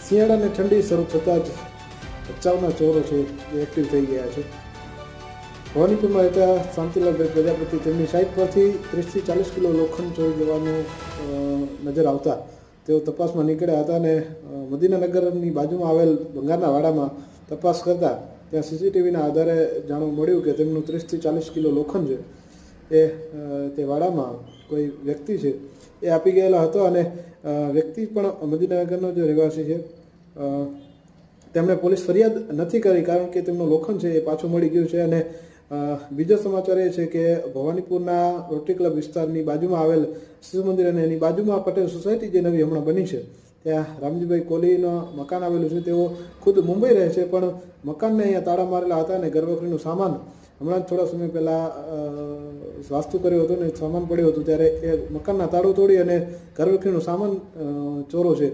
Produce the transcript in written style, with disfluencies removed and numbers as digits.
શિયાળાની ઠંડી શરૂ થતાં જ 55ના ચોરો છે એ એક્ટિવ થઈ ગયા છે. ભવાનીપુરમાં રહેતા શાંતિલાલભાઈ પ્રજાપતિ તેમની સાઇટ પરથી 30થી 40 કિલો લોખંડ ચોરી જવાનું નજર આવતા તેઓ તપાસમાં નીકળ્યા હતા અને મદીનાનગરની બાજુમાં આવેલ ભંગારના વાડામાં તપાસ કરતા ત્યાં સીસીટીવીના આધારે જાણવા મળ્યું કે તેમનું 30થી 40 કિલો લોખંડ છે એ તે વાડામાં કોઈ વ્યક્તિ છે એ આપી ગયેલો હતો અને વ્યક્તિ પણ મદીનાનગરનો જ રહેવાસી છે. તેમણે પોલીસ ફરિયાદ નથી કરી કારણ કે તેમનું લોખંડ છે એ પાછું મળી ગયું છે. અને બીજો સમાચાર એ છે કે ભવાનીપુરના રોટરી ક્લબ વિસ્તારની બાજુમાં આવેલ શિવ મંદિર અને એની બાજુમાં પટેલ સોસાયટી જે નવી હમણાં બની છે ત્યાં રામજીભાઈ કોહલીનું મકાન આવેલું છે. તેઓ ખુદ મુંબઈ રહે છે પણ મકાનને અહીંયા તાળા મારેલા હતા અને ઘરવખરીનું સામાન હમણાં જ થોડા સમય પહેલાં વાસ્તુ કર્યો હતો ને સામાન પડ્યો હતો ત્યારે એ મકાનના તાળું તોડી અને ઘરવખરીનું સામાન ચોરો છે